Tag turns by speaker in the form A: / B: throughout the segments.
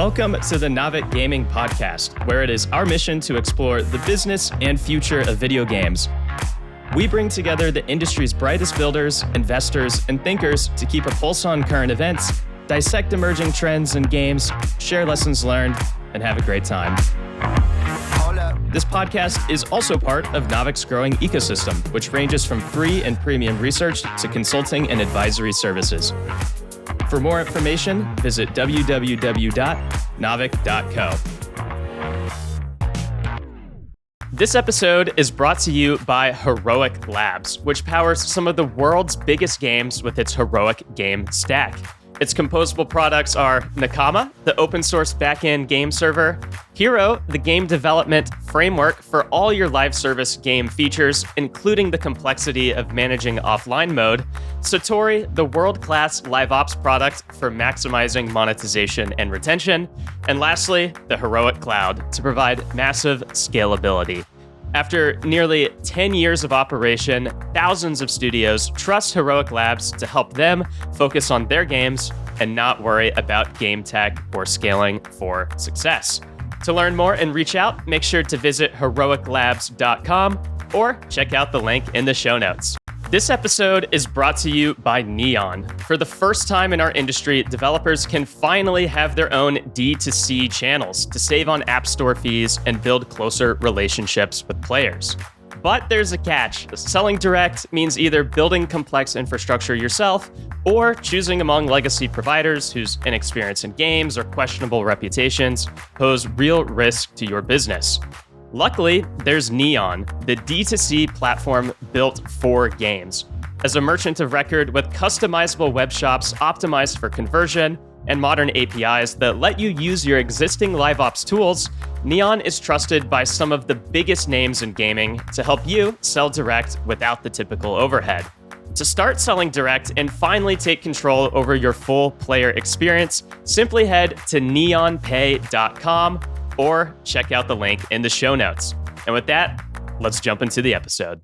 A: Welcome to the Navic Gaming Podcast, where it is our mission to explore the business and future of video games. We bring together the industry's brightest builders, investors, and thinkers to keep a pulse on current events, dissect emerging trends in games, share lessons learned, and have a great time. This podcast is also part of Navic's growing ecosystem, which ranges from free and premium research to consulting and advisory services. For more information, visit www.navic.co. This episode is brought to you by Heroic Labs, which powers some of the world's biggest games with its Heroic game stack. Its composable products are Nakama, the open source backend game server, Hero, the game development framework for all your live service game features, including the complexity of managing offline mode, Satori, the world-class live ops product for maximizing monetization and retention, and lastly, the Heroic Cloud to provide massive scalability. After nearly 10 years of operation, thousands of studios trust Heroic Labs to help them focus on their games and not worry about game tech or scaling for success. To learn more and reach out, make sure to visit heroiclabs.com or check out the link in the show notes. This episode is brought to you by Neon. For the first time in our industry, developers can finally have their own D2C channels to save on App Store fees and build closer relationships with players. But there's a catch. Selling direct means either building complex infrastructure yourself or choosing among legacy providers whose inexperience in games or questionable reputations pose real risk to your business. Luckily, there's Neon, the D2C platform built for games. As a merchant of record with customizable web shops optimized for conversion and modern APIs that let you use your existing LiveOps tools, Neon is trusted by some of the biggest names in gaming to help you sell direct without the typical overhead. To start selling direct and finally take control over your full player experience, simply head to neonpay.com or check out the link in the show notes. And with that, let's jump into the episode.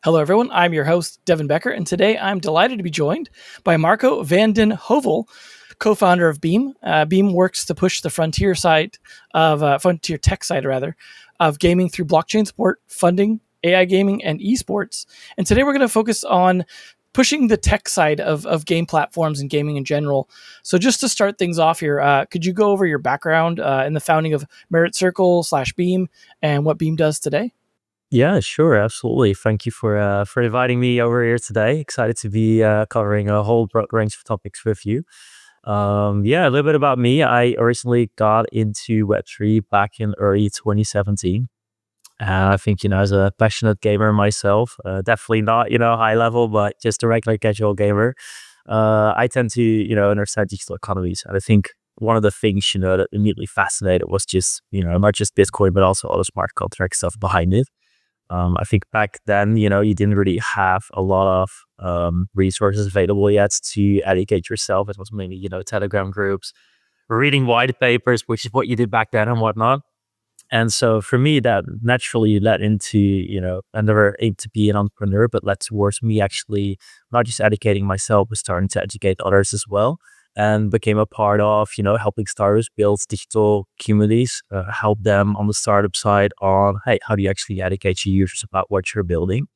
B: Hello, everyone. I'm your host, Devin Becker, and today I'm delighted to be joined by Marco van den Heuvel, co-founder of Beam. Beam works to push the frontier tech side of gaming through blockchain support, funding, AI gaming, and esports. And today we're going to focus on pushing the tech side of game platforms and gaming in general. So just to start things off here, could you go over your background in the founding of Merit Circle / Beam and what Beam does today?
C: Yeah, sure. Absolutely. Thank you for inviting me over here today. Excited to be covering a whole broad range of topics with you. A little bit about me. I originally got into Web3 back in early 2017. I think, as a passionate gamer myself, definitely not, high level, but just a regular casual gamer, I tend to, understand digital economies. And I think one of the things, that immediately fascinated was just, not just Bitcoin, but also all the smart contract stuff behind it. I think back then, you didn't really have a lot of resources available yet to educate yourself. It was mainly, Telegram groups, reading white papers, which is what you did back then and whatnot. And so for me, that naturally led into, I never aimed to be an entrepreneur, but led towards me actually not just educating myself, but starting to educate others as well. And became a part of, helping startups build digital communities, help them on the startup side on, hey, how do you actually educate your users about what you're building?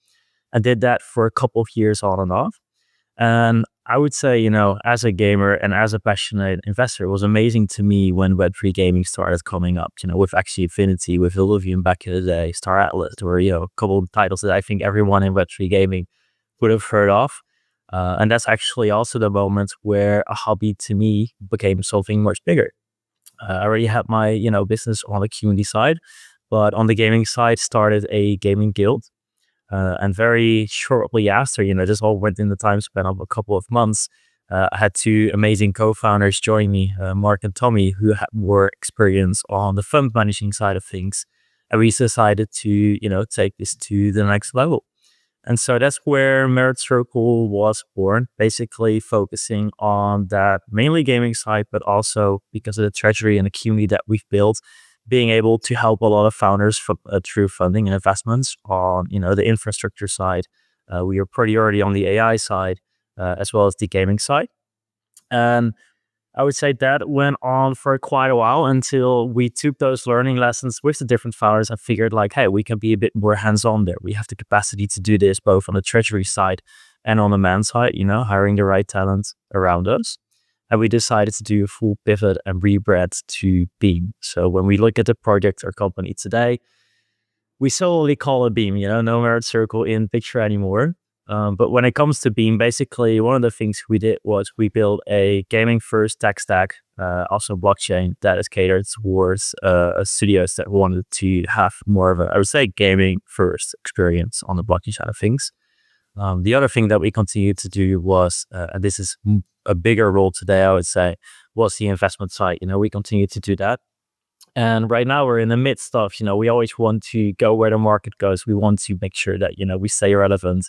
C: I did that for a couple of years on and off. And I would say, as a gamer and as a passionate investor, it was amazing to me when Web3 gaming started coming up, with Axie Infinity, with Illuvium back in the day, Star Atlas, or, a couple of titles that I think everyone in Web3 gaming would have heard of. And that's actually also the moment where a hobby to me became something much bigger. I already had my, business on the community side, but on the gaming side, started a gaming guild. And very shortly after, this all went in the time span of a couple of months. I had two amazing co-founders join me, Mark and Tommy, who had more experience on the fund managing side of things. And we decided to, take this to the next level. And so that's where Merit Circle was born, basically focusing on that mainly gaming side, but also because of the treasury and the community that we've built, being able to help a lot of founders through funding and investments on, the infrastructure side. We are pretty early on the AI side, as well as the gaming side. And I would say that went on for quite a while until we took those learning lessons with the different founders and figured like, hey, we can be a bit more hands-on there. We have the capacity to do this both on the treasury side and on the man side, hiring the right talent around us. And we decided to do a full pivot and rebrand to Beam. So when we look at the project or company today, we solely call it Beam, no merit circle in picture anymore. But when it comes to Beam, basically one of the things we did was we built a gaming first tech stack, also blockchain that is catered towards studios that wanted to have more of a, I would say, gaming first experience on the blockchain side of things. The other thing that we continued to do was, and this is a bigger role today, I would say, was the investment side. We continue to do that. And right now we're in the midst of, we always want to go where the market goes. We want to make sure that, we stay relevant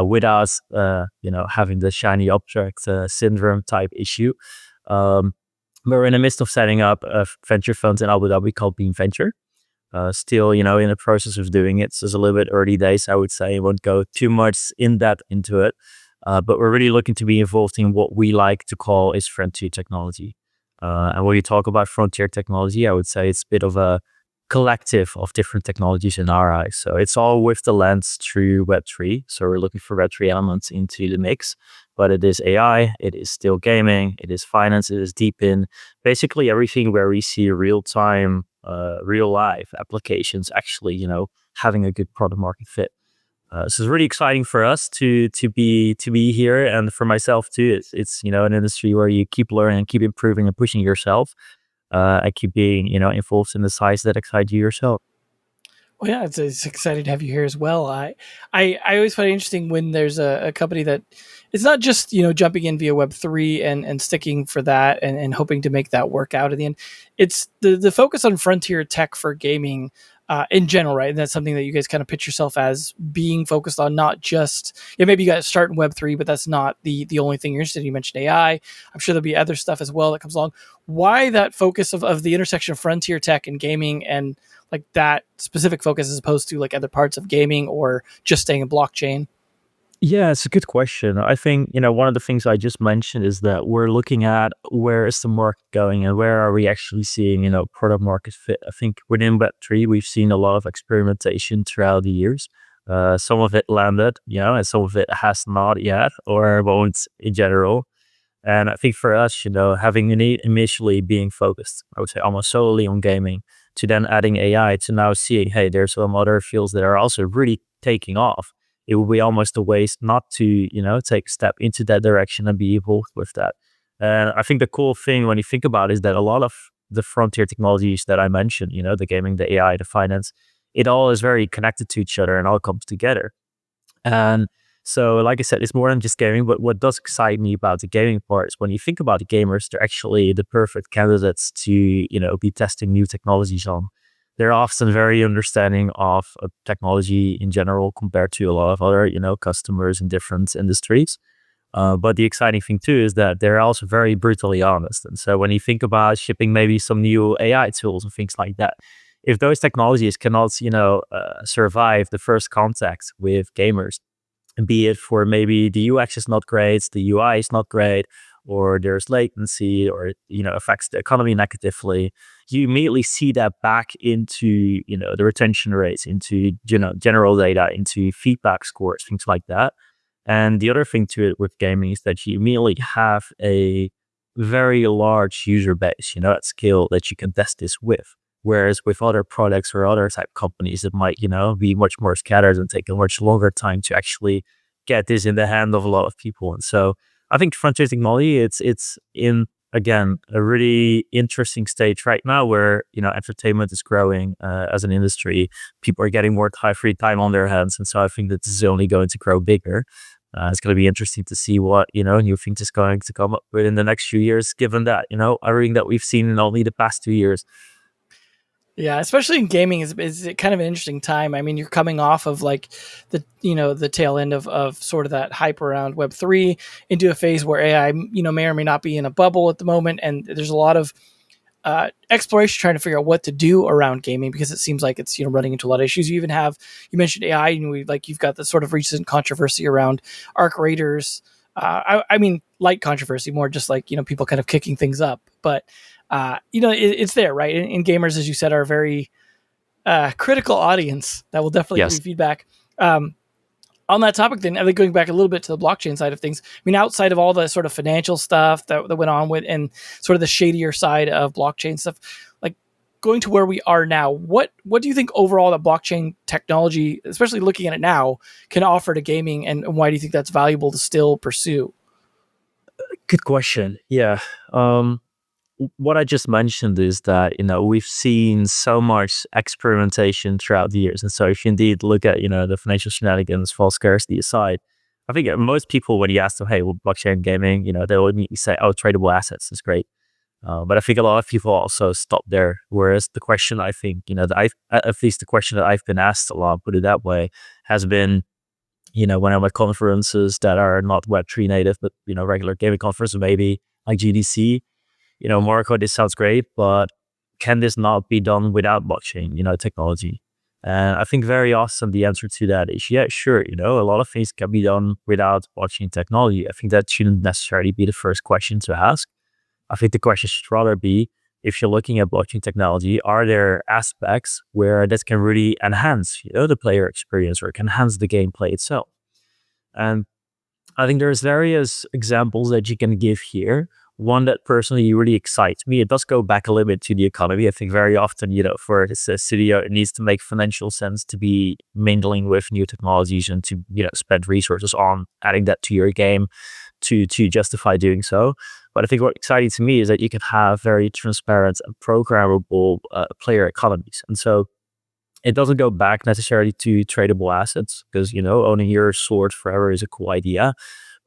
C: without, having the shiny object syndrome type issue. We're in the midst of setting up a venture fund in Abu Dhabi called Beam Venture. Still, in the process of doing it. So it's a little bit early days, I would say. I won't go too much in depth into it. But we're really looking to be involved in what we like to call is frontier technology. And when you talk about frontier technology, I would say it's a bit of a collective of different technologies in our eyes. So it's all with the lens through Web3. So we're looking for Web3 elements into the mix. But it is AI, it is still gaming, it is finance, it is deep in basically everything where we see real-time, real life applications actually, having a good product market fit. So it's really exciting for us to be here, and for myself too. It's an industry where you keep learning, keep improving, and pushing yourself, and keep being involved in the sides that excite you yourself.
B: Well, yeah, it's exciting to have you here as well. I always find it interesting when there's a company that it's not just jumping in via Web3 and sticking for that and hoping to make that work out at the end. It's the focus on frontier tech for gaming in general, right? And that's something that you guys kind of pitch yourself as being focused on, not just maybe you got to start in Web3, but that's not the only thing you're interested in. You mentioned AI. I'm sure there'll be other stuff as well that comes along. Why that focus of the intersection of frontier tech and gaming, and like that specific focus as opposed to like other parts of gaming or just staying in blockchain?
C: Yeah, it's a good question. I think, one of the things I just mentioned is that we're looking at where is the market going and where are we actually seeing, product market fit. I think within Web3, we've seen a lot of experimentation throughout the years. Some of it landed, and some of it has not yet or won't in general. And I think for us, having initially being focused, I would say almost solely on gaming, to then adding AI, to now seeing, hey, there's some other fields that are also really taking off. It would be almost a waste not to, take a step into that direction and be involved with that. And I think the cool thing when you think about it is that a lot of the frontier technologies that I mentioned, the gaming, the AI, the finance, it all is very connected to each other and all comes together. And so, like I said, it's more than just gaming, but what does excite me about the gaming part is when you think about the gamers, they're actually the perfect candidates to, be testing new technologies on. They're often very understanding of technology in general compared to a lot of other, customers in different industries. But the exciting thing too is that they're also very brutally honest. And so when you think about shipping maybe some new AI tools and things like that, if those technologies cannot, survive the first contact with gamers, be it for maybe the UX is not great, the UI is not great, or there's latency, or affects the economy negatively, you immediately see that back into the retention rates, into general data, into feedback scores, things like that. And the other thing to it with gaming is that you immediately have a very large user base, at scale that you can test this with. Whereas with other products or other type companies, it might, be much more scattered and take a much longer time to actually get this in the hand of a lot of people. And so I think frontier technology, it's in, again, a really interesting stage right now where, entertainment is growing as an industry. People are getting more free time on their hands. And so I think that this is only going to grow bigger. It's going to be interesting to see what, new things is going to come up with in the next few years, given that, everything that we've seen in only the past 2 years.
B: Yeah, especially in gaming is kind of an interesting time. I mean, you're coming off of like the tail end of sort of that hype around Web3 into a phase where AI, may or may not be in a bubble at the moment. And there's a lot of exploration trying to figure out what to do around gaming, because it seems like it's, running into a lot of issues. You mentioned AI, and you've got the sort of recent controversy around ARC Raiders I mean, light controversy, more just like, people kind of kicking things up. But, it's there, right? And gamers, as you said, are a very critical audience that will definitely give you feedback. On that topic, then, I think going back a little bit to the blockchain side of things, I mean, outside of all the sort of financial stuff that went on with and sort of the shadier side of blockchain stuff, like going to where we are now, what do you think overall that blockchain technology, especially looking at it now, can offer to gaming, and why do you think that's valuable to still pursue?
C: Good question. Yeah. What I just mentioned is that, we've seen so much experimentation throughout the years. And so if you indeed look at, the financial shenanigans, false scarcity aside, I think most people, when you ask them, hey, well, blockchain gaming, they'll immediately say, oh, tradable assets is great. But I think a lot of people also stop there. Whereas the question, I think, that at least the question that I've been asked a lot, put it that way, has been, when I'm at conferences that are not Web3 native, but, regular gaming conferences, maybe like GDC, Marco, this sounds great, but can this not be done without blockchain, technology? And I think very often the answer to that is, yeah, sure. A lot of things can be done without blockchain technology. I think that shouldn't necessarily be the first question to ask. I think the question should rather be, if you're looking at blockchain technology, are there aspects where that can really enhance, the player experience, or can enhance the gameplay itself? And I think there's various examples that you can give here. One that personally really excites me, it does go back a little bit to the economy. I think very often, for this studio, it needs to make financial sense to be mingling with new technologies and to, spend resources on adding that to your game to justify doing so. But I think what's exciting to me is that you can have very transparent and programmable player economies. And so it doesn't go back necessarily to tradable assets, because, owning your sword forever is a cool idea.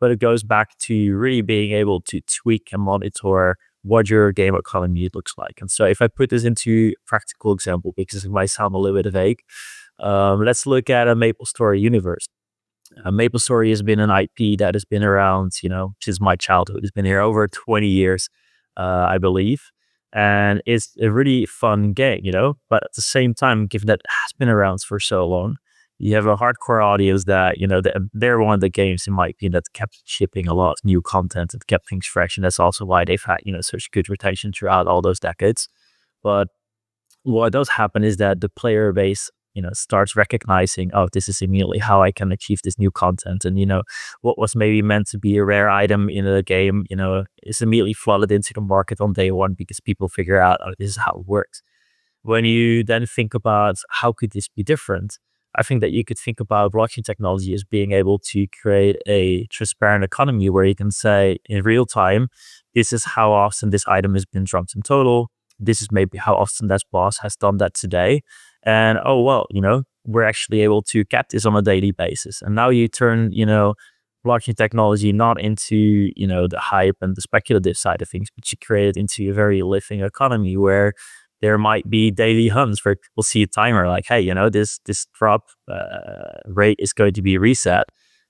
C: But it goes back to really being able to tweak and monitor what your game economy looks like. And so if I put this into a practical example, because it might sound a little bit vague, let's look at a MapleStory universe. MapleStory has been an IP that has been around, since my childhood. It's been here over 20 years, I believe. And it's a really fun game, but at the same time, given that it has been around for so long, you have a hardcore audience that, they're one of the games, in my opinion, that kept shipping a lot of new content and kept things fresh. And that's also why they've had, such good retention throughout all those decades. But what does happen is that the player base, starts recognizing, oh, this is immediately how I can achieve this new content. And, what was maybe meant to be a rare item in a game, is immediately flooded into the market on day one, because people figure out, oh, this is how it works. When you then think about how could this be different, I think that you could think about blockchain technology as being able to create a transparent economy where you can say in real time, this is how often this item has been dropped in total. This is maybe how often that boss has done that today. And, oh, well, we're actually able to cap this on a daily basis. And now you turn, blockchain technology not into, the hype and the speculative side of things, but you create it into a very living economy where there might be daily hunts where people see a timer like, hey, this drop rate is going to be reset.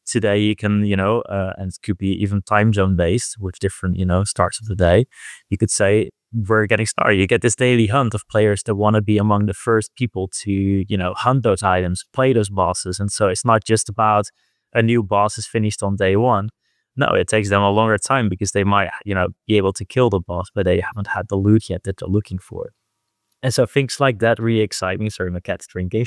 C: Today you can, and it could be even time zone based with different, starts of the day. You could say, we're getting started. You get this daily hunt of players that want to be among the first people to, hunt those items, play those bosses. And so it's not just about a new boss is finished on day one. No, it takes them a longer time because they might, be able to kill the boss, but they haven't had the loot yet that they're looking for. And so things like that really excite me. Sorry, my cat's drinking.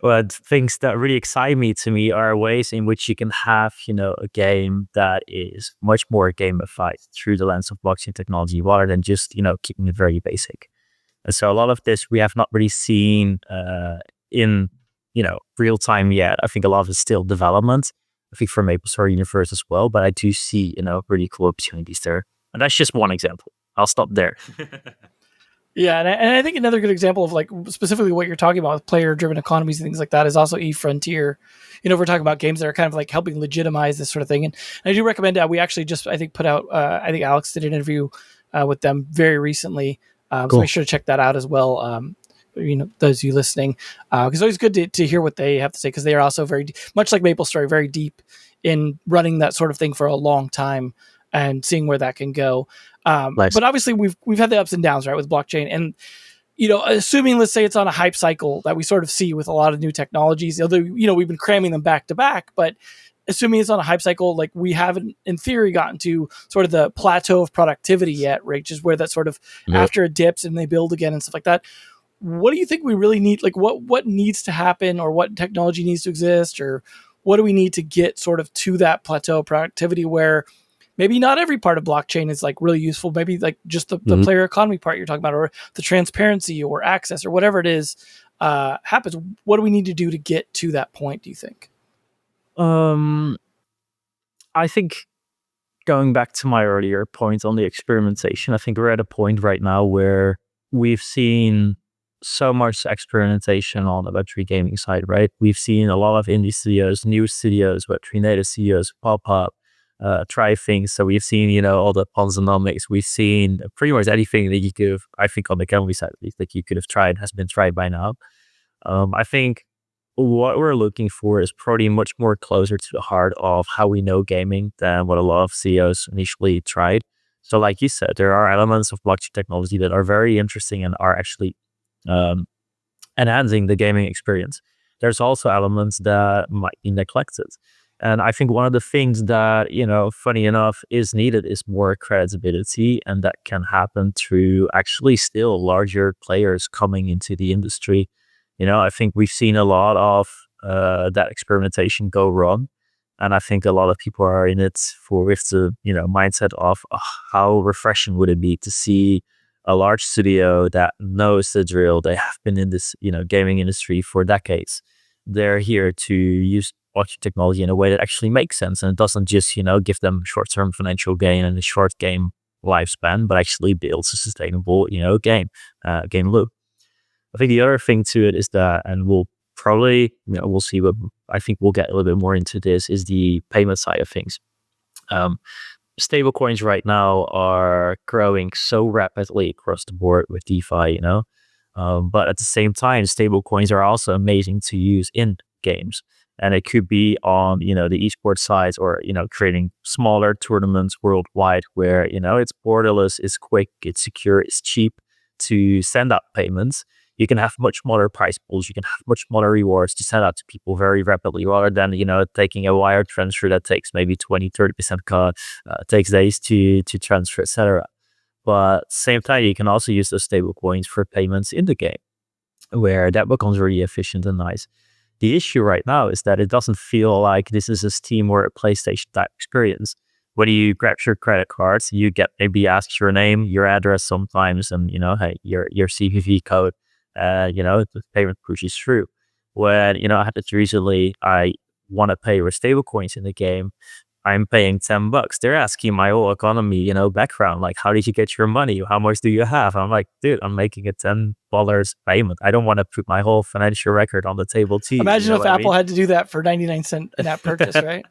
C: But things that really excite me to me are ways in which you can have, a game that is much more gamified through the lens of blockchain technology rather than just, keeping it very basic. And so a lot of this we have not really seen in, real time yet. I think a lot of it's still development. I think for MapleStory Universe as well, but I do see, really cool opportunities there. And that's just one example. I'll stop there.
B: Yeah, and I think another good example of like specifically what you're talking about with player-driven economies and things like that is also eFrontier. We're talking about games that are kind of like helping legitimize this sort of thing. And I do recommend we actually just, I think, put out, I think Alex did an interview with them very recently. Cool. So make sure to check that out as well. Those of you listening, because it's always good to hear what they have to say, because they are also very, much like MapleStory, very deep in running that sort of thing for a long time and seeing where that can go. Nice. But obviously we've had the ups and downs, right, with blockchain. And, assuming, let's say it's on a hype cycle that we sort of see with a lot of new technologies, although, we've been cramming them back to back, but assuming it's on a hype cycle, like we haven't in theory gotten to sort of the plateau of productivity yet, right? Just where that sort of after it dips and they build again and stuff like that. What do you think we really need? Like what needs to happen, or what technology needs to exist, or what do we need to get sort of to that plateau of productivity where maybe not every part of blockchain is like really useful. Maybe like just the player economy part you're talking about, or the transparency or access or whatever it is happens. What do we need to do to get to that point, do you think?
C: I think going back to my earlier point on the experimentation, I think we're at a point right now where we've seen so much experimentation on the Web3 gaming side, right? We've seen a lot of indie studios, new studios, Web3 native studios pop up, try things. So we've seen, all the Ponzonomics. We've seen pretty much anything that you could have, I think on the gambling side at least, that you could have tried has been tried by now. I think what we're looking for is probably much more closer to the heart of how we know gaming than what a lot of CEOs initially tried. So like you said, there are elements of blockchain technology that are very interesting and are actually enhancing the gaming experience. There's also elements that might be neglected. And I think one of the things that, funny enough, is needed is more credibility. And that can happen through actually still larger players coming into the industry. I think we've seen a lot of that experimentation go wrong. And I think a lot of people are in it with the, mindset of how refreshing would it be to see a large studio that knows the drill. They have been in this, gaming industry for decades. They're here to use blockchain technology in a way that actually makes sense. And it doesn't just, give them short-term financial gain and a short game lifespan, but actually builds a sustainable, game loop. I think the other thing to it is that, and we'll probably, we'll see, but I think we'll get a little bit more into this, is the payment side of things. Stable coins right now are growing so rapidly across the board with DeFi, but at the same time, stable coins are also amazing to use in games. And it could be on, the esports side, or, creating smaller tournaments worldwide where, it's borderless, it's quick, it's secure, it's cheap to send out payments. You can have much smaller price pools. You can have much smaller rewards to send out to people very rapidly, rather than, taking a wire transfer that takes maybe 20-30% cut, takes days to transfer, etc. But at the same time, you can also use those stable coins for payments in the game, where that becomes really efficient and nice. The issue right now is that it doesn't feel like this is a Steam or a PlayStation type experience. When you grab your credit cards, you get maybe asked your name, your address sometimes, and hey, your CVV code. The payment pushes through. When, I had it recently, I want to pay with stable coins in the game. I'm paying $10. They're asking my whole economy, background, like, how did you get your money? How much do you have? I'm like, dude, I'm making a $10 payment. I don't want to put my whole financial record on the table to you.
B: Imagine if Apple had to do that for 99-cent in-app purchase, right?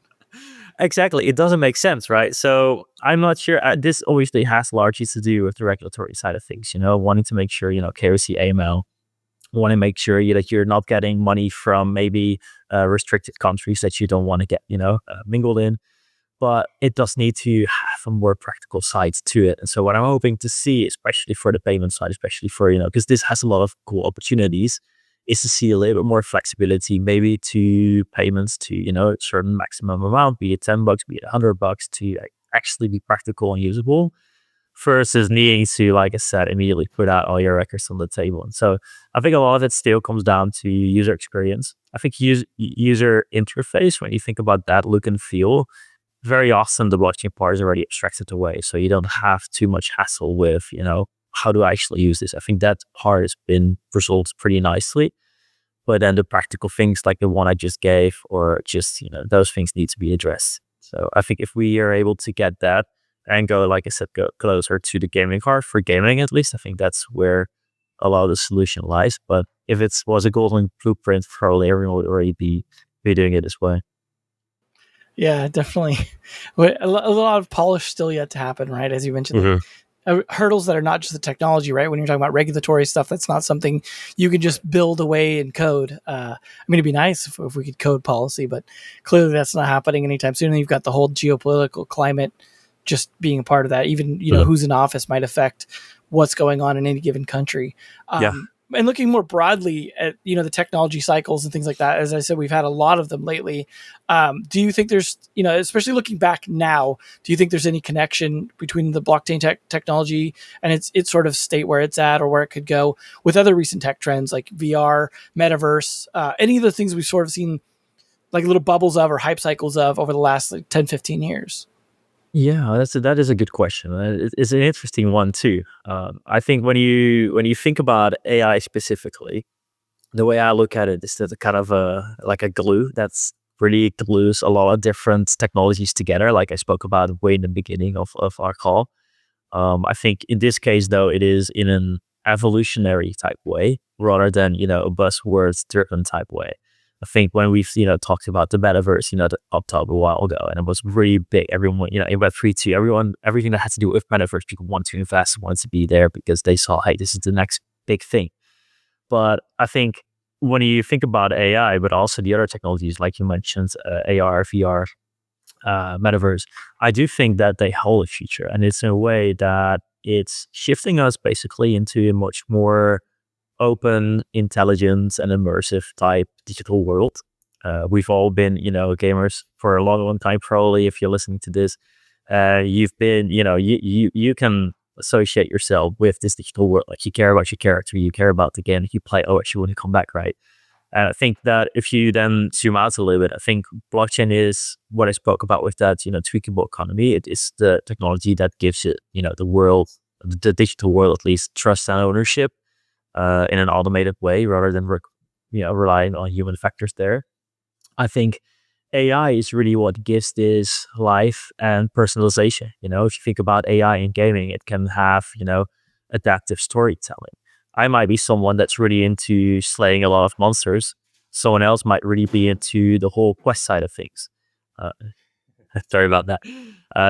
C: Exactly. It doesn't make sense, right? So I'm not sure. This obviously has largely to do with the regulatory side of things, wanting to make sure, KYC, AML, want to make sure that you're not getting money from maybe restricted countries that you don't want to get, mingled in. But it does need to have a more practical side to it. And so what I'm hoping to see, especially for the payment side, especially for, because this has a lot of cool opportunities, is to see a little bit more flexibility, maybe to payments to, a certain maximum amount, be it $10, be it $100, to actually be practical and usable, versus needing to, like I said, immediately put out all your records on the table. And so I think a lot of it still comes down to user experience. I think user interface, when you think about that look and feel, very often the blockchain part is already abstracted away. So you don't have too much hassle with, how do I actually use this? I think that part has been resolved pretty nicely. But then the practical things like the one I just gave, or just, those things need to be addressed. So I think if we are able to get that and go, like I said, go closer to the gaming card for gaming, at least, I think that's where a lot of the solution lies. But if it was a golden blueprint, probably everyone would already be doing it this way.
B: Yeah, definitely. A lot of polish still yet to happen, right? As you mentioned, hurdles that are not just the technology, right? When you're talking about regulatory stuff, that's not something you can just build away in code. It'd be nice if we could code policy, but clearly that's not happening anytime soon. And you've got the whole geopolitical climate just being a part of that. Even, who's in office might affect what's going on in any given country. and looking more broadly at the technology cycles and things like that, as I said, we've had a lot of them lately. Do you think there's, especially looking back now, do you think there's any connection between the blockchain technology and its sort of state where it's at or where it could go with other recent tech trends like VR, metaverse, any of the things we've sort of seen like little bubbles of or hype cycles of over the last 10, 15 years?
C: Yeah, that is a good question. It's an interesting one too. I think when you think about AI specifically, the way I look at it is that kind of like a glue that's really glues a lot of different technologies together. Like I spoke about way in the beginning of our call. I think in this case though, it is in an evolutionary type way rather than a buzzwords driven type way. I think when we've talked about the metaverse, up top a while ago, and it was really big. Everyone, in Web3 too, everything that had to do with metaverse, people wanted to invest, wanted to be there because they saw, hey, this is the next big thing. But I think when you think about AI, but also the other technologies like you mentioned, AR, VR, metaverse, I do think that they hold a future, and it's in a way that it's shifting us basically into a much more open, intelligent, and immersive type digital world. We've all been, gamers for a long, long time. Probably, if you're listening to this, you've been, you can associate yourself with this digital world. Like you care about your character, you care about the game that you play. Oh, actually, when you come back, right? And I think that if you then zoom out a little bit, I think blockchain is what I spoke about with that, tweakable economy. It is the technology that gives it, the world, the digital world, at least trust and ownership in an automated way rather than relying on human factors there. I think AI is really what gives this life and personalization. If you think about AI in gaming, it can have, adaptive storytelling. I might be someone that's really into slaying a lot of monsters. Someone else might really be into the whole quest side of things. Uh, Sorry about that.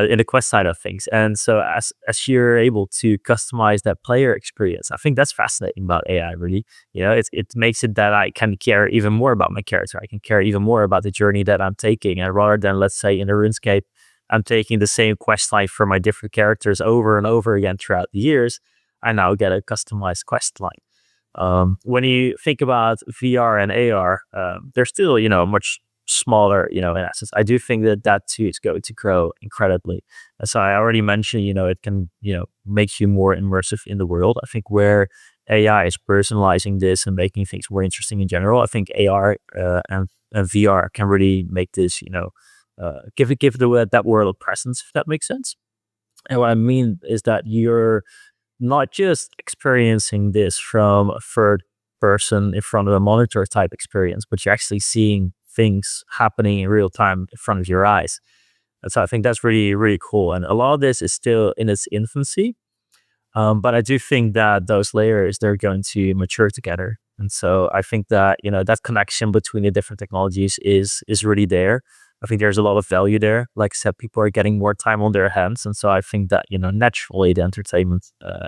C: In the quest side of things. And so as you're able to customize that player experience, I think that's fascinating about AI really. It makes it that I can care even more about my character. I can care even more about the journey that I'm taking. And rather than, let's say in a RuneScape, I'm taking the same quest line for my different characters over and over again throughout the years, I now get a customized quest line. When you think about VR and AR, they're still, much smaller, in essence. I do think that too is going to grow incredibly. As I already mentioned, it can, make you more immersive in the world. I think where AI is personalizing this and making things more interesting in general, I think AR and VR can really make this, give that world a presence, if that makes sense. And what I mean is that you're not just experiencing this from a third person in front of a monitor type experience, but you're actually seeing things happening in real time in front of your eyes. And so I think that's really, really cool. And a lot of this is still in its infancy. But I do think that those layers, they're going to mature together. And so I think that, that connection between the different technologies is really there. I think there's a lot of value there. Like I said, people are getting more time on their hands. And so I think that, naturally the entertainment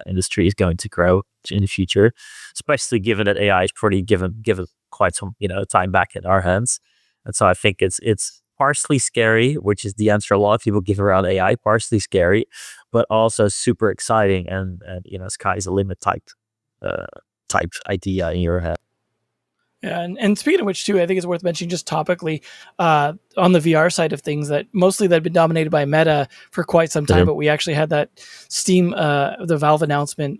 C: industry is going to grow in the future, especially given that AI is pretty given quite some, time back in our hands. And so I think it's partially scary, which is the answer a lot of people give around AI, partially scary, but also super exciting and sky's the limit type idea in your head.
B: Yeah, and speaking of which, too, I think it's worth mentioning just topically on the VR side of things that mostly that had been dominated by Meta for quite some time, but we actually had that Steam, the Valve announcement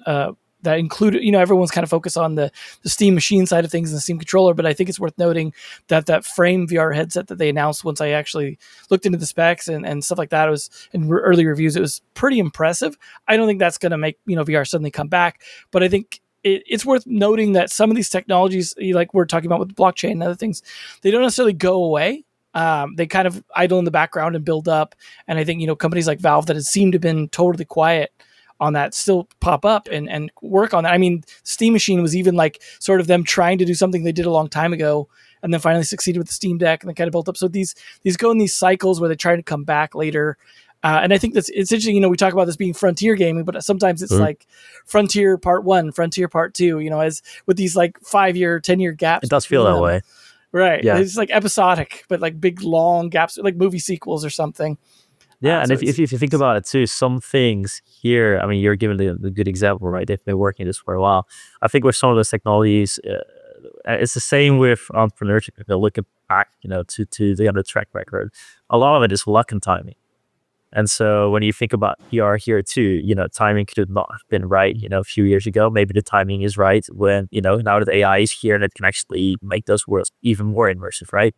B: that included, everyone's kind of focused on the Steam machine side of things and the Steam controller, but I think it's worth noting that Frame VR headset that they announced, once I actually looked into the specs and stuff like that, it was in early reviews, it was pretty impressive. I don't think that's going to make, VR suddenly come back, but I think it's worth noting that some of these technologies, like we're talking about with blockchain and other things, they don't necessarily go away. They kind of idle in the background and build up. And I think, companies like Valve that had seemed to have been totally quiet on that still pop up and work on that. I mean, Steam Machine was even like sort of them trying to do something they did a long time ago and then finally succeeded with the Steam Deck and then kind of built up. So these go in these cycles where they try to come back later. And I think it's interesting, we talk about this being frontier gaming, but sometimes it's like Frontier Part 1, Frontier Part 2, as with these like 5-year, 10-year gaps.
C: It does feel that way.
B: Right.
C: Yeah.
B: It's like episodic, but like big, long gaps, like movie sequels or something.
C: Yeah, and
B: So
C: if you think about it too, some things here, I mean, you're giving the good example, right? They've been working this for a while. I think with some of those technologies, it's the same with entrepreneurship. If you look back, to the other track record, a lot of it is luck and timing. And so when you think about PR here too, timing could not have been right, a few years ago. Maybe the timing is right when, now that AI is here and it can actually make those worlds even more immersive, right?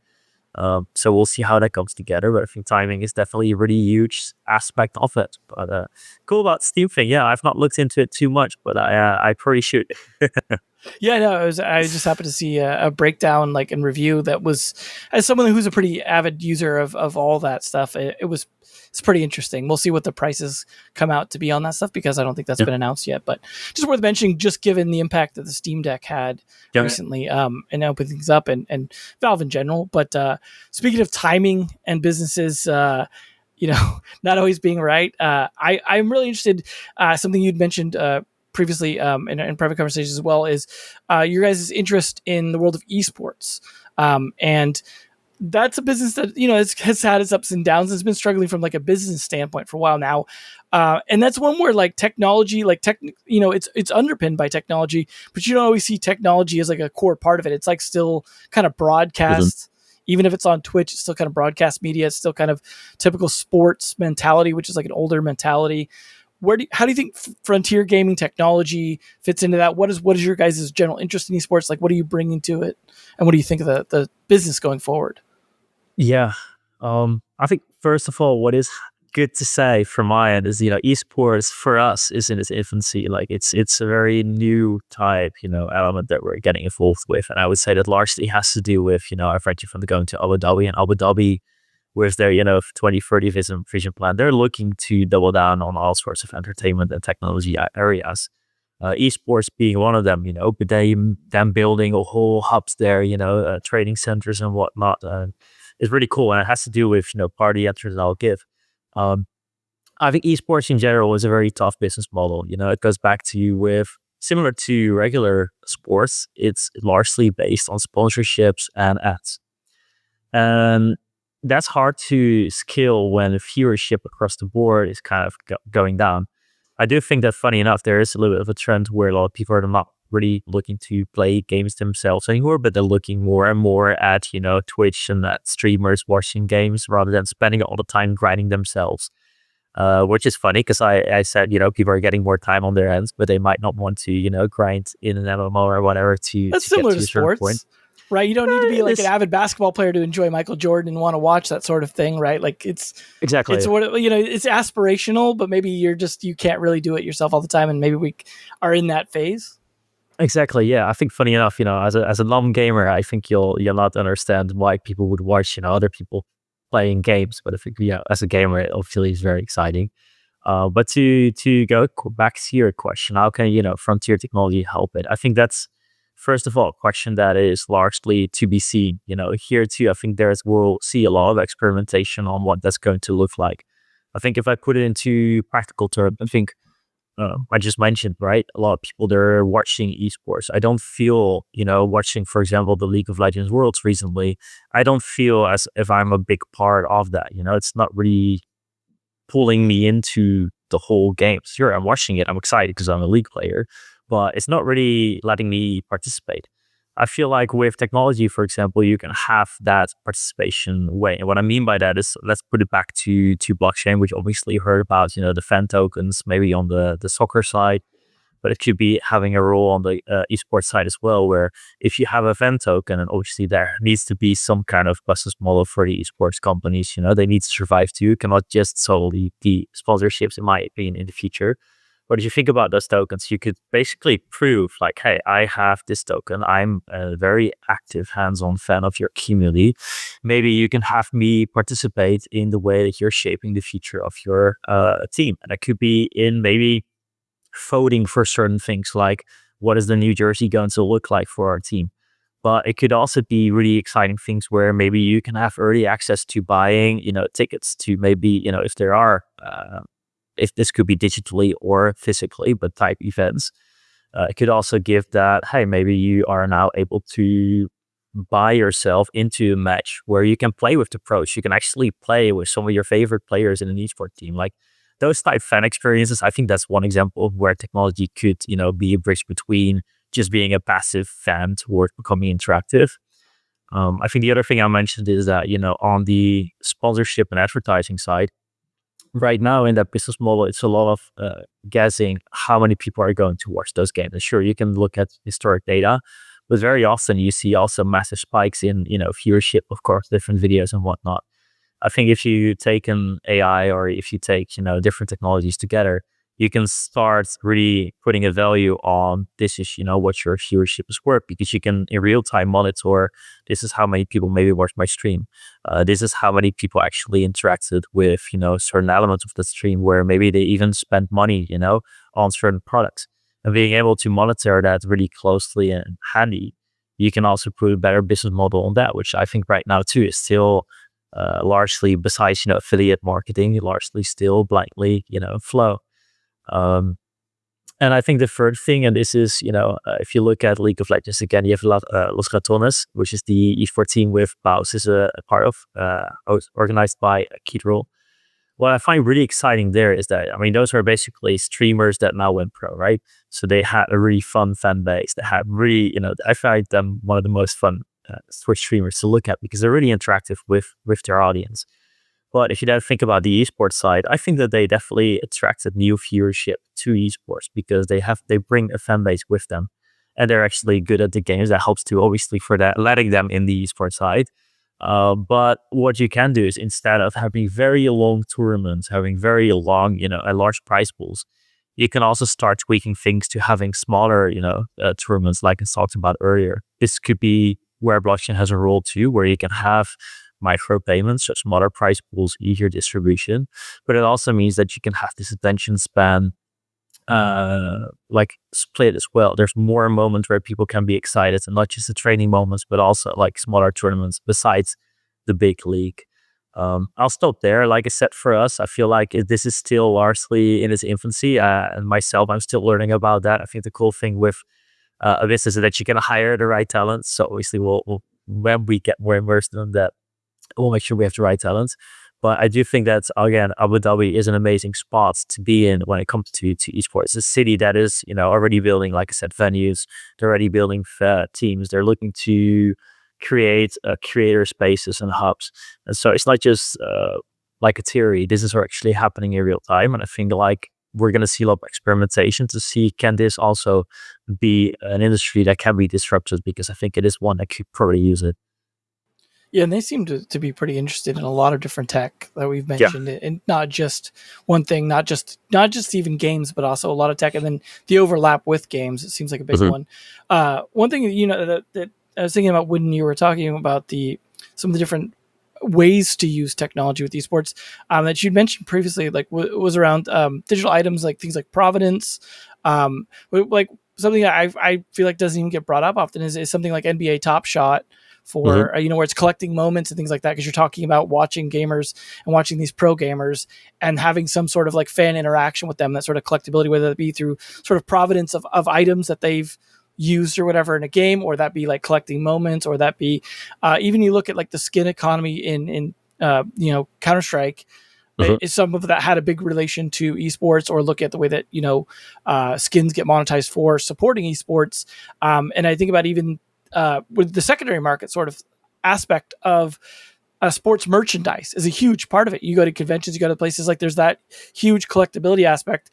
C: So we'll see how that comes together. But I think timing is definitely a really huge aspect of it. But cool about Steam thing. Yeah, I've not looked into it too much, but I probably should.
B: Yeah, no, I just happened to see a breakdown like and review that was, as someone who's a pretty avid user of all that stuff, it's pretty interesting. We'll see what the prices come out to be on that stuff because I don't think that's been announced yet. But just worth mentioning, just given the impact that the Steam Deck had recently, and opening things up and Valve in general. But speaking of timing and businesses, not always being right, I'm really interested. Something you'd mentioned previously in private conversations as well is your guys' interest in the world of esports, and that's a business that has had its ups and downs. It's been struggling from like a business standpoint for a while now, and that's one where like technology, it's underpinned by technology, but you don't always see technology as like a core part of it. It's like still kind of broadcast. Even if it's on Twitch, it's still kind of broadcast media. It's still kind of typical sports mentality, which is like an older mentality. How do you think frontier gaming technology fits into that? What is your guys' general interest in esports? Like, what are you bringing to it, and what do you think of the business going forward?
C: Yeah. I think first of all, what is good to say from my end is, esports for us is in its infancy. Like it's a very new type, element that we're getting involved with. And I would say that largely has to do with, I've read you from going to Abu Dhabi, and Abu Dhabi with their 2030 vision plan, they're looking to double down on all sorts of entertainment and technology areas. Esports being one of them, but them building a whole hubs there, training centers and whatnot, is really cool. And it has to do with, part of the answers I'll give. I think esports in general is a very tough business model. It goes back to with similar to regular sports, it's largely based on sponsorships and ads. And that's hard to scale when viewership across the board is kind of going down. I do think that, funny enough, there is a little bit of a trend where a lot of people are not really looking to play games themselves anymore, but they're looking more and more at, Twitch and at streamers watching games rather than spending all the time grinding themselves. Which is funny because I said, people are getting more time on their hands, but they might not want to, grind in an MMO or whatever
B: That's
C: to
B: similar
C: get to
B: to
C: a certain
B: sports.
C: point.
B: Right, you don't need to be like an avid basketball player to enjoy Michael Jordan and want to watch that sort of thing, right? Like it's what it's aspirational, but maybe you can't really do it yourself all the time, and maybe we are in that phase.
C: Exactly, yeah. I think funny enough, as a non-gamer, I think you'll not understand why people would watch other people playing games, but I think as a gamer, it obviously is very exciting. But to go back to your question, how can frontier technology help it? I think that's, first of all, a question that is largely to be seen. Here too, I think we'll see a lot of experimentation on what that's going to look like. I think if I put it into practical terms, I think I just mentioned, right, a lot of people, they're watching esports. I don't feel, watching, for example, the League of Legends Worlds recently, I don't feel as if I'm a big part of that. It's not really pulling me into the whole game. Sure, I'm watching it. I'm excited because I'm a League player, but it's not really letting me participate. I feel like with technology, for example, you can have that participation way. And what I mean by that is, let's put it back to blockchain, which obviously you heard about, the fan tokens, maybe on the soccer side, but it could be having a role on the esports side as well, where if you have a fan token, and obviously there needs to be some kind of business model for the esports companies, they need to survive too. You cannot just solely the sponsorships, in my opinion, in the future. But if you think about those tokens, you could basically prove like, hey, I have this token. I'm a very active, hands-on fan of your community. Maybe you can have me participate in the way that you're shaping the future of your team. And that could be in maybe voting for certain things, like what is the new jersey going to look like for our team. But it could also be really exciting things where maybe you can have early access to buying, tickets to maybe, if there are... if this could be digitally or physically, but type events. It could also give that, hey, maybe you are now able to buy yourself into a match where you can play with the pros. You can actually play with some of your favorite players in an esports team. Like those type fan experiences, I think that's one example of where technology could, be a bridge between just being a passive fan towards becoming interactive. I think the other thing I mentioned is that, on the sponsorship and advertising side, right now in that business model, it's a lot of guessing how many people are going to watch those games. And sure, you can look at historic data, but very often you see also massive spikes in, viewership, of course, different videos and whatnot. I think if you take an AI or if you take, different technologies together, you can start really putting a value on this is, what your viewership is worth, because you can in real time monitor this is how many people maybe watch my stream. This is how many people actually interacted with, certain elements of the stream where maybe they even spent money, on certain products. And being able to monitor that really closely and handy, you can also put a better business model on that, which I think right now too is still largely, besides affiliate marketing, largely still blindly flow. And I think the third thing, and this is if you look at League of Legends again, you have a lot Los Ratones, which is the esports team with Baus is a part of, organized by Keith. What I find really exciting there is that, those are basically streamers that now went pro, right? So they had a really fun fan base. They had really, I find them one of the most fun Twitch streamers to look at because they're really interactive with their audience. But if you then think about the esports side, I think that they definitely attracted new viewership to esports because they bring a fan base with them, and they're actually good at the games. That helps too, obviously, for that letting them in the esports side. But what you can do is, instead of having very long tournaments, having very long, large prize pools, you can also start tweaking things to having smaller, tournaments like I talked about earlier. This could be where blockchain has a role too, where you can have micro payments, so smaller price pools, easier distribution. But it also means that you can have this attention span like split as well. There's more moments where people can be excited, and not just the training moments, but also like smaller tournaments besides the big league. I'll stop there. Like I said, for us, I feel like this is still largely in its infancy. And myself, I'm still learning about that. I think the cool thing with a business is that you can hire the right talent. So obviously, we'll when we get more immersed in that, we'll make sure we have the right talent. But I do think that, again, Abu Dhabi is an amazing spot to be in when it comes to esports. It's a city that is, already building, like I said, venues. They're already building teams. They're looking to create creator spaces and hubs. And so it's not just like a theory. This is actually happening in real time. And I think like we're going to see a lot of experimentation to see, can this also be an industry that can be disrupted? Because I think it is one that could probably use it.
B: Yeah, and they seem to be pretty interested in a lot of different tech that we've mentioned, and not just one thing, not just even games, but also a lot of tech, and then the overlap with games. It seems like a big one. One thing that I was thinking about when you were talking about some of the different ways to use technology with esports that you'd mentioned previously, like was around digital items, like things like provenance, like something that I feel like doesn't even get brought up often is something like NBA Top Shot. For where it's collecting moments and things like that, because you're talking about watching gamers and watching these pro gamers and having some sort of like fan interaction with them, that sort of collectability, whether it be through sort of provenance of items that they've used or whatever in a game, or that be like collecting moments, or that be even you look at like the skin economy in Counter-Strike. Some of that had a big relation to esports, or look at the way that skins get monetized for supporting esports, and I think about even with the secondary market sort of aspect of sports merchandise is a huge part of it. You go to conventions, you go to places, like there's that huge collectability aspect.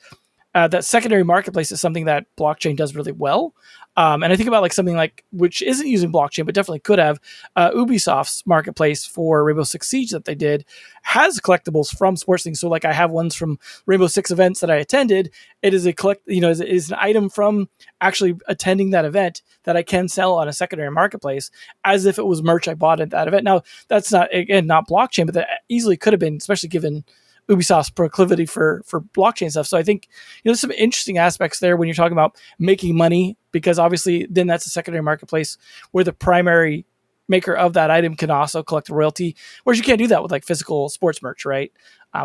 B: That secondary marketplace is something that blockchain does really well. And I think about like something like, which isn't using blockchain, but definitely could have, Ubisoft's marketplace for Rainbow Six Siege that they did has collectibles from sports things. So like I have ones from Rainbow Six events that I attended. It is is an item from actually attending that event that I can sell on a secondary marketplace as if it was merch I bought at that event. Now that's not blockchain, but that easily could have been, especially given Ubisoft's proclivity for blockchain stuff. So I think there's some interesting aspects there when you're talking about making money, because obviously then that's a secondary marketplace where the primary maker of that item can also collect a royalty, whereas you can't do that with like physical sports merch, right?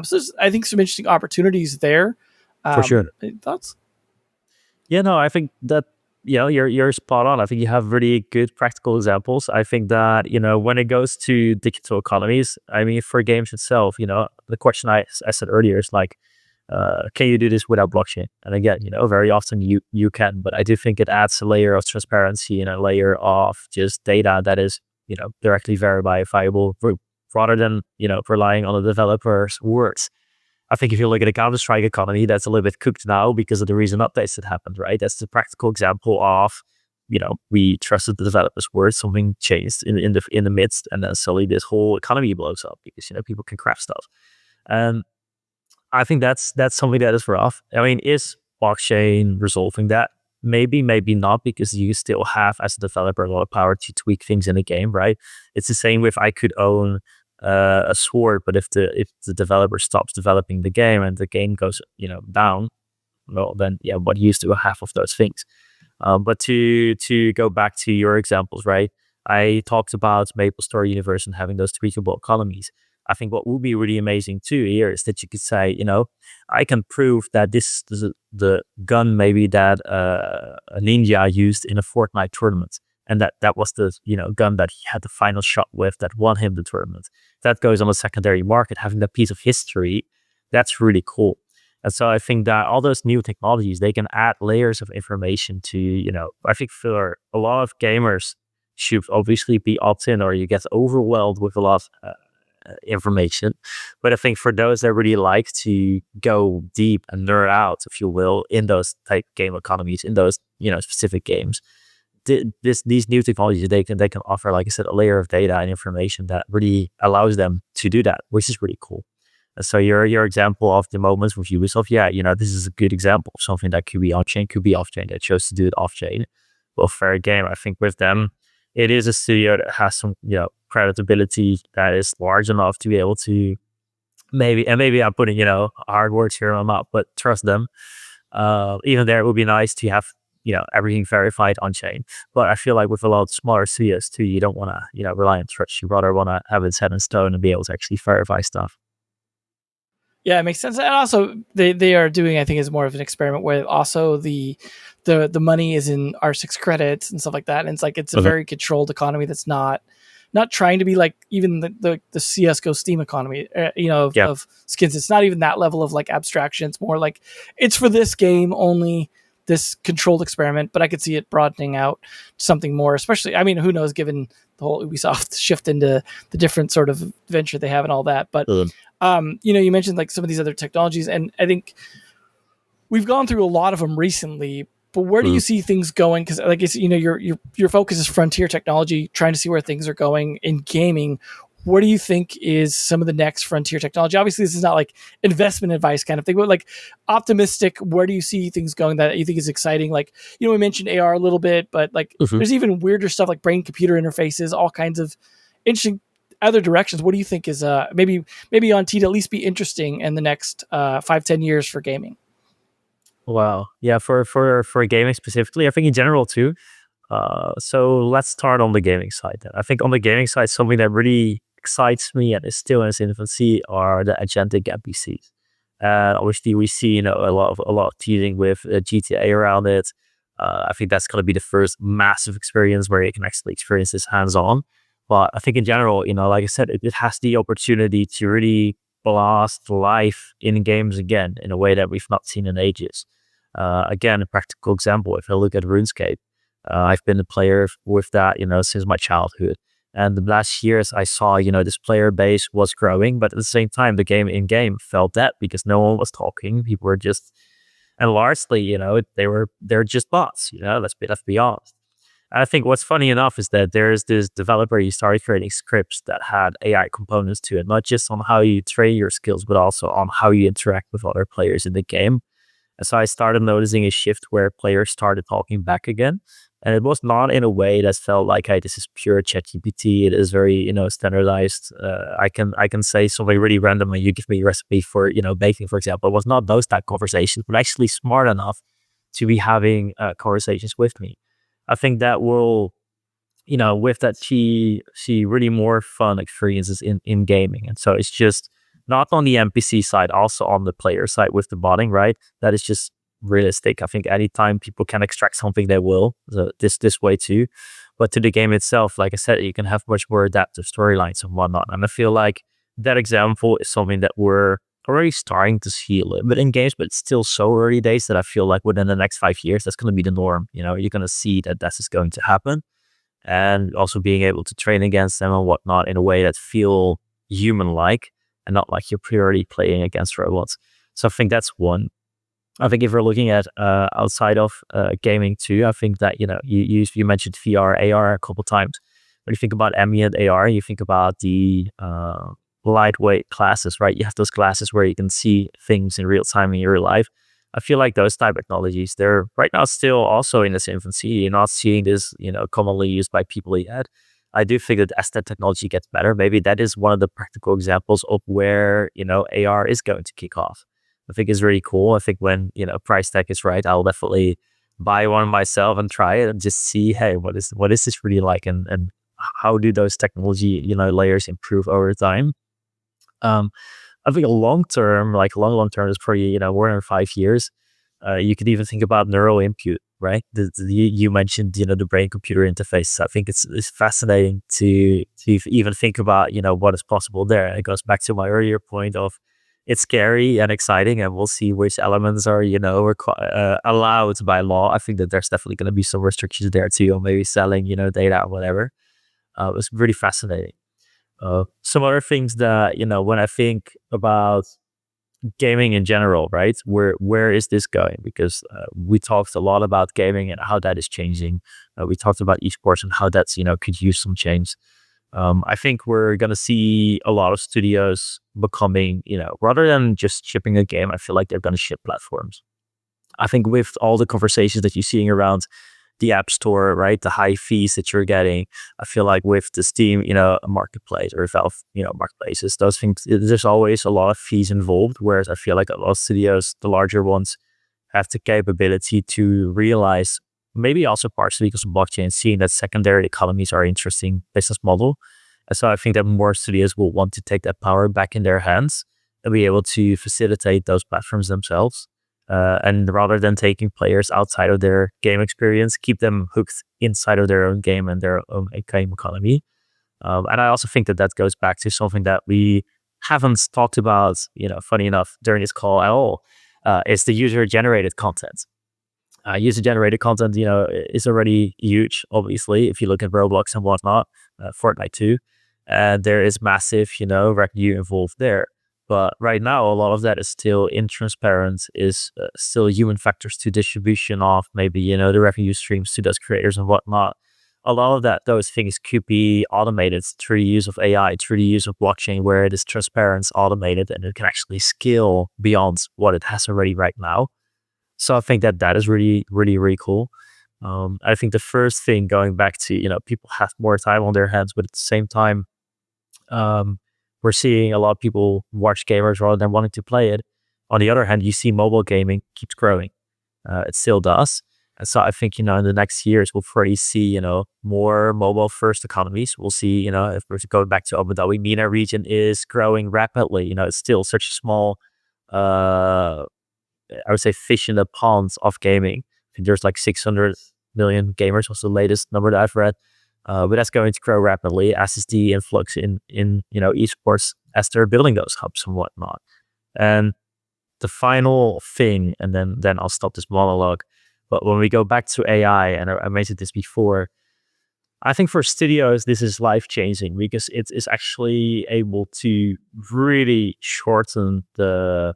B: So there's, I think, some interesting opportunities there.
C: For sure.
B: Thoughts?
C: Yeah, no, I think that you're spot on. I think you have really good practical examples. I think that, when it goes to digital economies, I mean, for games itself, the question I said earlier is like, can you do this without blockchain? And again, very often you can, but I do think it adds a layer of transparency and a layer of just data that is, directly verifiable rather than, relying on the developer's words. I think if you look at the Counter-Strike economy, that's a little bit cooked now because of the recent updates that happened, right? That's the practical example of, we trusted the developer's word, something changed in the midst, and then suddenly this whole economy blows up because people can craft stuff. And I think that's something that is rough. I mean, is blockchain resolving that? Maybe, maybe not, because you still have, as a developer, a lot of power to tweak things in the game, right? It's the same with I could own a sword, but if the developer stops developing the game and the game goes down, well then what use do I have of those things? But to go back to your examples, right? I talked about MapleStory Universe and having those tweakable economies. I think what would be really amazing too here is that you could say, I can prove that this is the gun maybe that a ninja used in a Fortnite tournament. And that was the gun that he had the final shot with that won him the tournament. That goes on the secondary market, having that piece of history. That's really cool. And so I think that all those new technologies, they can add layers of information to, I think for a lot of gamers should obviously be opt-in or you get overwhelmed with a lot of information. But I think for those that really like to go deep and nerd out, if you will, in those type game economies, in those, specific games, these new technologies, they can offer, like I said, a layer of data and information that really allows them to do that, which is really cool. And so your example of the moments with Ubisoft, this is a good example of something that could be on-chain, could be off-chain, that chose to do it off-chain. Well, fair game. I think with them, it is a studio that has some, creditability that is large enough to be able to maybe I'm putting, hard words here on my mouth, but trust them. Even there, it would be nice to have, everything verified on chain. But I feel like with a lot of smaller studios too, you don't want to, rely on trust. You rather want to have it set in stone and be able to actually verify stuff.
B: Yeah, it makes sense. And also they are doing, I think, is more of an experiment where also the money is in R6 credits and stuff like that. And it's like it's a very controlled economy that's not trying to be like even the CSGO Steam economy, of skins. It's not even that level of like abstraction. It's more like it's for this game only, this controlled experiment, but I could see it broadening out to something more, especially, I mean, who knows, given the whole Ubisoft shift into the different sort of venture they have and all that. But, you mentioned like some of these other technologies, and I think we've gone through a lot of them recently, but where do you see things going? Because like, your focus is frontier technology, trying to see where things are going in gaming. What do you think is some of the next frontier technology? Obviously, this is not like investment advice kind of thing, but like optimistic, where do you see things going that you think is exciting? Like, we mentioned AR a little bit, but like there's even weirder stuff like brain-computer interfaces, all kinds of interesting other directions. What do you think is maybe on to at least be interesting in the next 5-10 years for gaming?
C: Wow. Yeah, for gaming specifically, I think in general too. So let's start on the gaming side then. I think on the gaming side, something that really excites me and is still in its infancy are the agentic NPCs. Obviously, we see a lot of teasing with GTA around it. I think that's going to be the first massive experience where you can actually experience this hands-on. But I think in general, like I said, it has the opportunity to really blast life in games again in a way that we've not seen in ages. Again, a practical example, if I look at RuneScape, I've been a player with that, since my childhood. And the last years I saw, this player base was growing, but at the same time, the game in-game felt dead because no one was talking. People were just, and largely, they're just bots, let's be honest. And I think what's funny enough is that there's this developer, he started creating scripts that had AI components to it, not just on how you train your skills, but also on how you interact with other players in the game. And so I started noticing a shift where players started talking back again. And it was not in a way that felt like, hey, this is pure ChatGPT. It is very, standardized. I can say something really random and you give me a recipe for, baking, for example. It was not those type conversations, but actually smart enough to be having conversations with me. I think that will, with that, see really more fun experiences in gaming. And so it's just not on the NPC side, also on the player side with the botting, right? That is just realistic. I think anytime people can extract something, they will. So this way too. But to the game itself, like I said, you can have much more adaptive storylines and whatnot. And I feel like that example is something that we're already starting to see a little bit in games, but it's still so early days that I feel like within the next 5 years, that's going to be the norm. You're going to see that this is going to happen, and also being able to train against them and whatnot in a way that feel human-like and not like you're purely playing against robots. So I think that's one. I think if we're looking at outside of gaming too, I think that you mentioned VR, AR a couple times. When you think about ambient AR, you think about the lightweight glasses, right? You have those glasses where you can see things in real time in your life. I feel like those type of technologies, they're right now still also in its infancy. You're not seeing this, commonly used by people yet. I do think that as that technology gets better, maybe that is one of the practical examples of where, AR is going to kick off. I think it's really cool. I think when, price tag is right, I'll definitely buy one myself and try it and just see, hey, what is this really like? And how do those technology, layers improve over time? I think long term is probably, more than 5 years. You could even think about neural input, right? You mentioned, the brain computer interface. I think it's fascinating to even think about, what is possible there. And it goes back to my earlier point of it's scary and exciting, and we'll see which elements are, allowed by law. I think that there's definitely going to be some restrictions there too, or maybe selling, data or whatever. It was really fascinating. Some other things that, when I think about gaming in general, right? Where is this going? Because we talked a lot about gaming and how that is changing. We talked about esports and how that's, could use some change. I think we're going to see a lot of studios becoming, rather than just shipping a game, I feel like they're going to ship platforms. I think with all the conversations that you're seeing around the App Store, right, the high fees that you're getting, I feel like with the Steam, marketplace or Valve, marketplaces, those things, there's always a lot of fees involved. Whereas I feel like a lot of studios, the larger ones, have the capability to realize, maybe also partially because of blockchain, seeing that secondary economies are interesting business model. And so I think that more studios will want to take that power back in their hands and be able to facilitate those platforms themselves. And rather than taking players outside of their game experience, keep them hooked inside of their own game and their own game economy. And I also think that goes back to something that we haven't talked about, funny enough, during this call at all, is the user-generated content. User-generated content, is already huge, obviously, if you look at Roblox and whatnot, Fortnite too. And there is massive, revenue involved there. But right now, a lot of that is still intransparent, is still human factors to distribution of maybe, the revenue streams to those creators and whatnot. A lot of those things could be automated through the use of AI, through the use of blockchain, where it is transparent, automated, and it can actually scale beyond what it has already right now. So I think that is really, really, really cool. I think the first thing, going back to, people have more time on their hands, but at the same time, we're seeing a lot of people watch gamers rather than wanting to play it. On the other hand, you see mobile gaming keeps growing. It still does. And so I think, in the next years, we'll probably see, more mobile first economies. We'll see, if we're going back to Abu Dhabi, MENA region is growing rapidly. It's still such a small, I would say, fish in the ponds of gaming. I think there's like 600 million gamers was the latest number that I've read. But that's going to grow rapidly, as is the influx in esports, as they're building those hubs and whatnot. And the final thing, and then I'll stop this monologue. But when we go back to AI, and I mentioned this before, I think for studios, this is life-changing because it is actually able to really shorten the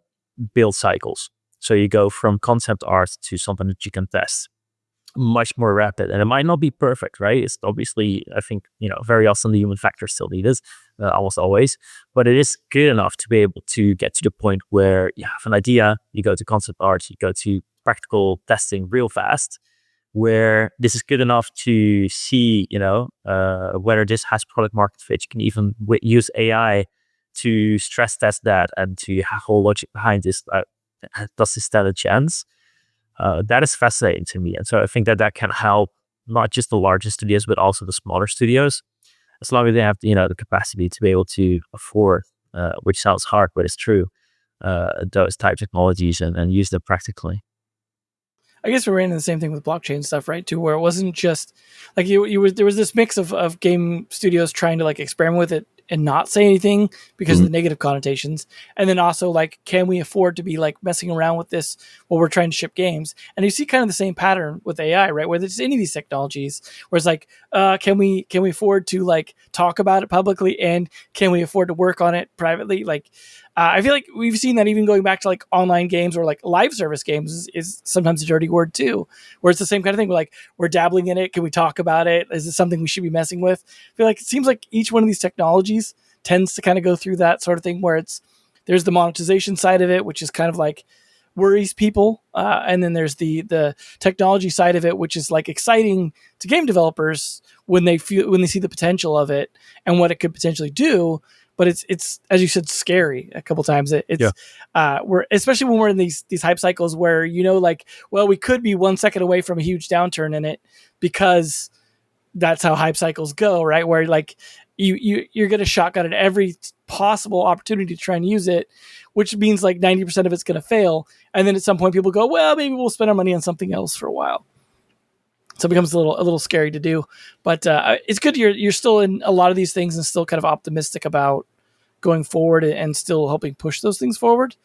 C: build cycles. So you go from concept art to something that you can test much more rapid, and it might not be perfect, right? It's obviously, I think, very often the human factor still needed, almost always, but it is good enough to be able to get to the point where you have an idea, you go to concept art, you go to practical testing real fast, where this is good enough to see, whether this has product market fit. You can even use AI to stress test that and to have whole logic behind this. Does this stand a chance? That is fascinating to me. And so I think that can help not just the larger studios, but also the smaller studios, as long as they have, the capacity to be able to afford, which sounds hard, but it's true, those type technologies and use them practically.
B: I guess we ran into the same thing with blockchain stuff, right? Too, where it wasn't just like there was this mix of game studios trying to like experiment with it and not say anything because of the negative connotations. And then also like, can we afford to be like messing around with this while we're trying to ship games? And you see kind of the same pattern with AI, right? Where there's any of these technologies where it's like, can we afford to like talk about it publicly, and can we afford to work on it privately? Like, I feel like we've seen that even going back to like online games or like live service games is sometimes a dirty word too, where it's the same kind of thing. We're like, we're dabbling in it. Can we talk about it? Is it something we should be messing with? I feel like it seems like each one of these technologies tends to kind of go through that sort of thing where there's the monetization side of it, which is kind of like worries people. And then there's the technology side of it, which is like exciting to game developers when they see the potential of it and what it could potentially do. But it's as you said, scary a couple times. We're especially when we're in these hype cycles where, like, well, we could be 1 second away from a huge downturn in it, because that's how hype cycles go, right? Where like you're going to shotgun at every possible opportunity to try and use it, which means like 90% of it's going to fail. And then at some point people go, well, maybe we'll spend our money on something else for a while. So it becomes a little scary to do, but it's good you're still in a lot of these things and still kind of optimistic about going forward and still helping push those things forward.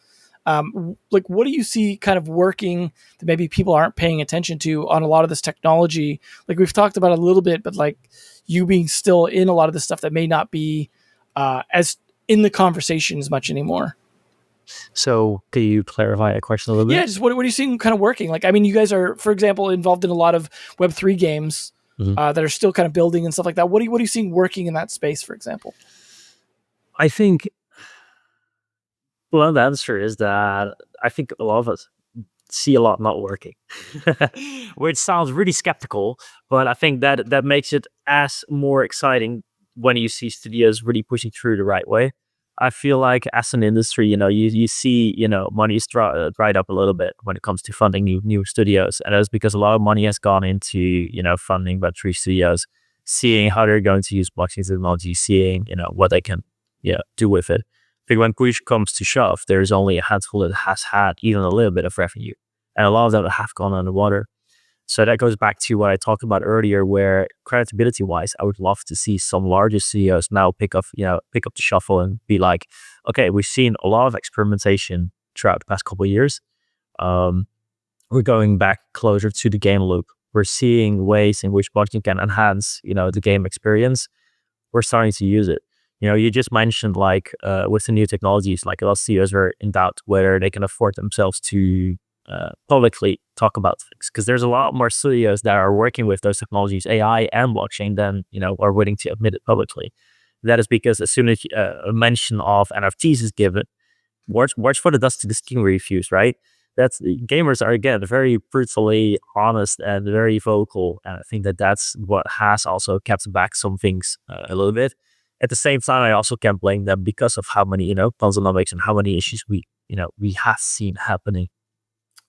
B: Like, what do you see kind of working that maybe people aren't paying attention to on a lot of this technology? Like we've talked about a little bit, but like you being still in a lot of this stuff that may not be as in the conversation as much anymore.
C: So can you clarify a question a little bit?
B: Yeah, just what are you seeing kind of working? Like, I mean, you guys are, for example, involved in a lot of Web3 games that are still kind of building and stuff like that. What are you seeing working in that space, for example?
C: I think, well, the answer is that I think a lot of us see a lot not working, which sounds really skeptical, but I think that makes it as more exciting when you see studios really pushing through the right way. I feel like as an industry, you see, money is dried up a little bit when it comes to funding new studios. And that's because a lot of money has gone into, funding Web3 studios, seeing how they're going to use blockchain technology, seeing, what they can do with it. I think when push comes to shove, there's only a handful that has had even a little bit of revenue. And a lot of them have gone underwater. So that goes back to what I talked about earlier, where credibility-wise, I would love to see some larger studios now pick up the shuffle and be like, okay, we've seen a lot of experimentation throughout the past couple of years. We're going back closer to the game loop. We're seeing ways in which blockchain can enhance, the game experience. We're starting to use it. You just mentioned like with the new technologies, like a lot of studios are in doubt whether they can afford themselves to publicly talk about things, because there's a lot more studios that are working with those technologies, AI and blockchain, than are willing to admit it publicly. That is because as soon as a mention of NFTs is given, watch for the dust to the skin reviews, right? That's gamers are again very brutally honest and very vocal, and I think that's what has also kept back some things a little bit. At the same time, I also can't blame them because of how many consonomics and how many issues we have seen happening.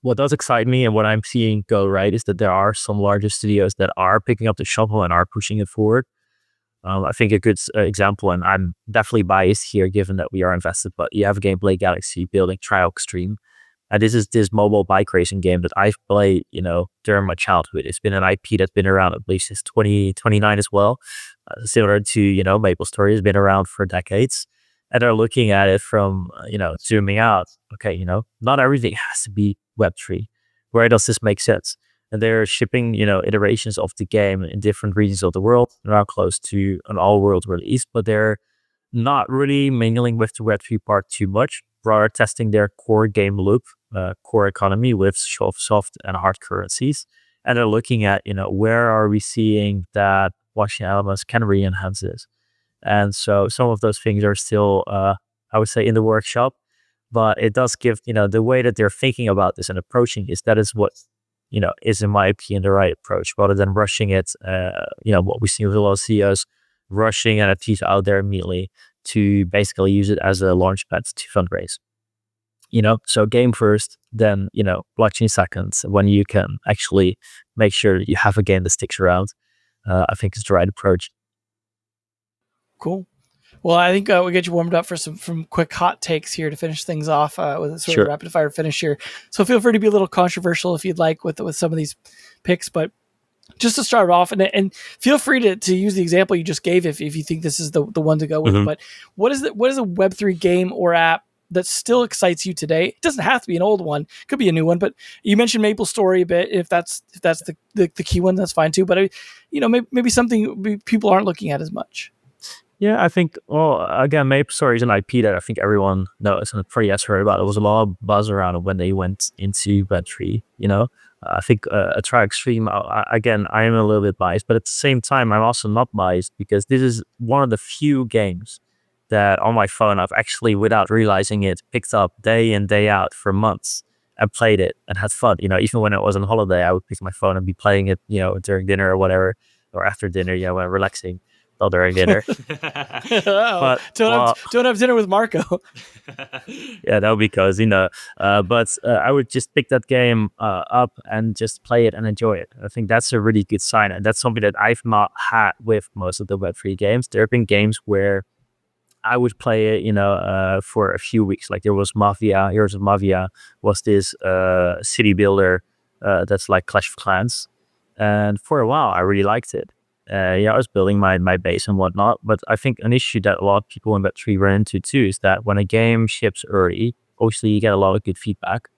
C: What does excite me and what I'm seeing go right is that there are some larger studios that are picking up the shovel and are pushing it forward. I think a good example, and I'm definitely biased here given that we are invested, but you have Gameplay Galaxy building Trial Extreme. And this is this mobile bike racing game that I've played, during my childhood. It's been an IP that's been around at least since 2029 as well. Similar to, MapleStory has been around for decades. And they're looking at it from, zooming out. Okay, not everything has to be Web3. Where does this make sense? And they're shipping, iterations of the game in different regions of the world. They're now close to an all-world release, but they're not really mingling with the Web3 part too much, rather testing their core game loop, core economy with soft and hard currencies. And they're looking at, where are we seeing that blockchain elements can re-enhance this? And so some of those things are still, I would say, in the workshop, but it does give, the way that they're thinking about this and approaching this, that is what, is in my opinion, the right approach, rather than rushing it. What we see with a lot of CEOs rushing NFTs out there immediately to basically use it as a launch pad to fundraise. So game first, then, blockchain second, when you can actually make sure you have a game that sticks around. I think it's the right approach.
B: Cool. Well, I think we get you warmed up for some quick hot takes here to finish things off with a sort of rapid fire finish here. So feel free to be a little controversial if you'd like with some of these picks, but just to start off, and feel free to use the example you just gave if you think this is the one to go with. But what is a Web3 game or app that still excites you today? It doesn't have to be an old one; it could be a new one. But you mentioned Maple Story a bit. If that's the key one, that's fine too. But maybe something people aren't looking at as much.
C: Yeah, I think, well, again, Maple Story is an IP that I think everyone knows and probably has heard about. There was a lot of buzz around it when they went into Web3, I think a Try Extreme, again, I am a little bit biased, but at the same time, I'm also not biased because this is one of the few games that on my phone I've actually, without realizing it, picked up day in, day out for months and played it and had fun. Even when I was on holiday, I would pick my phone and be playing it, during dinner or whatever, or after dinner, when I'm relaxing. Not during dinner.
B: But don't have dinner with Marco.
C: Yeah, that would be cozy, but I would just pick that game up and just play it and enjoy it. I think that's a really good sign, and that's something that I've not had with most of the Web3 games. There have been games where I would play it, for a few weeks. Like there was Mafia, Heroes of Mafia was this city builder that's like Clash of Clans, and for a while I really liked it. I was building my base and whatnot, but I think an issue that a lot of people in Web3 run into too is that when a game ships early, obviously you get a lot of good feedback,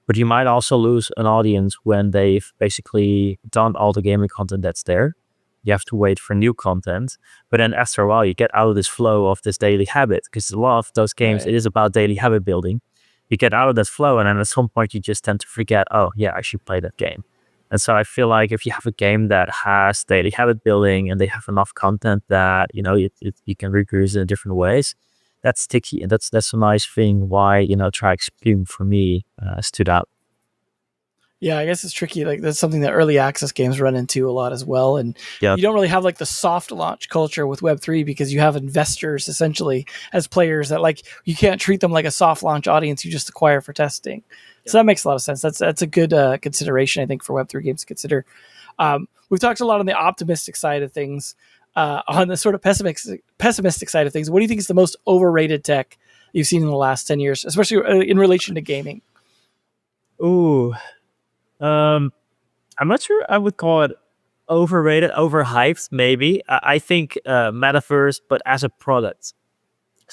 C: but you might also lose an audience when they've basically done all the gaming content that's there. You have to wait for new content, but then after a while you get out of this flow of this daily habit, because a lot of those games, It is about daily habit building. You get out of that flow, and then at some point you just tend to forget, oh yeah, I should play that game. And so I feel like if you have a game that has daily habit building and they have enough content that, you can reuse in different ways, that's sticky. And that's a nice thing why, Try Extreme for me stood out.
B: Yeah, I guess it's tricky. Like that's something that early access games run into a lot as well. And you don't really have like the soft launch culture with Web3 because you have investors essentially as players that like you can't treat them like a soft launch audience you just acquire for testing. So that makes a lot of sense. That's a good consideration, I think, for Web3 games to consider. We've talked a lot on the optimistic side of things. On the sort of pessimistic side of things, what do you think is the most overrated tech you've seen in the last 10 years, especially in relation to gaming?
C: Ooh. I'm not sure I would call it overrated, overhyped, maybe. I think metaverse, but as a product.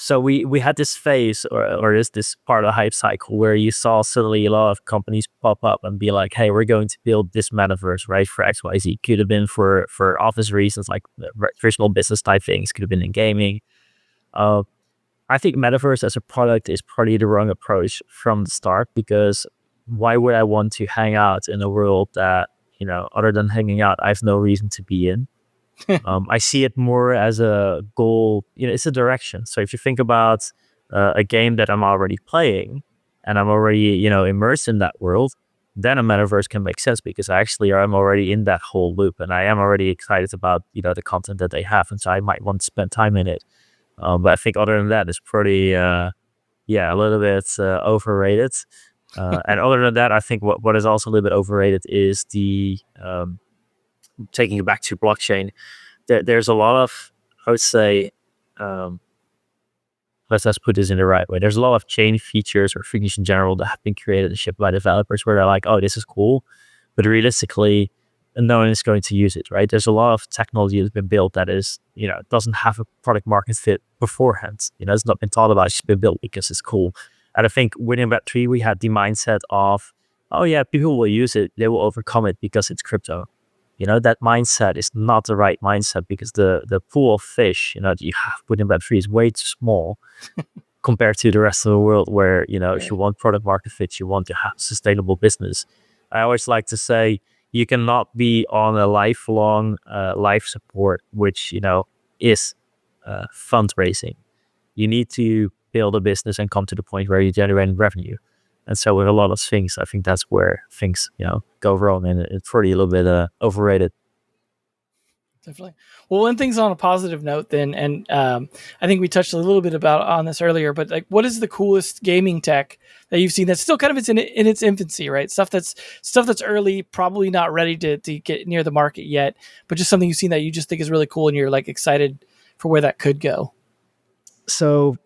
C: So we had this phase or this part of the hype cycle where you saw suddenly a lot of companies pop up and be like, hey, we're going to build this metaverse, right, for XYZ. Could have been for office reasons, like traditional business type things, could have been in gaming. I think metaverse as a product is probably the wrong approach from the start, because why would I want to hang out in a world that, other than hanging out, I have no reason to be in? I see it more as a goal, it's a direction. So if you think about a game that I'm already playing and I'm already, immersed in that world, then a metaverse can make sense because I'm already in that whole loop and I am already excited about, the content that they have. And so I might want to spend time in it. But I think other than that, it's pretty, a little bit overrated. And other than that, I think what is also a little bit overrated is the taking it back to blockchain. There's a lot of, I would say, let's put this in the right way. There's a lot of chain features or features in general that have been created and shipped by developers where they're like, oh, this is cool, but realistically, no one is going to use it, right? There's a lot of technology that's been built that is, doesn't have a product market fit beforehand. It's not been thought about, it's just been built because it's cool. And I think within Web3, we had the mindset of, oh yeah, people will use it, they will overcome it because it's crypto. That mindset is not the right mindset because the pool of fish, that you have within Web3 is way too small compared to the rest of the world where, if you want product market fit, you want to have sustainable business. I always like to say, you cannot be on a lifelong life support, which, is fundraising. You need to build a business and come to the point where you generate revenue. And so with a lot of things, I think that's where things, go wrong, and it's probably a little bit overrated.
B: Definitely. Well, when things on a positive note, then, and I think we touched a little bit on this earlier, but like, what is the coolest gaming tech that you've seen that's still kind of in its infancy, right? Stuff that's early, probably not ready to get near the market yet, but just something you've seen that you just think is really cool and you're like excited for where that could go.
C: So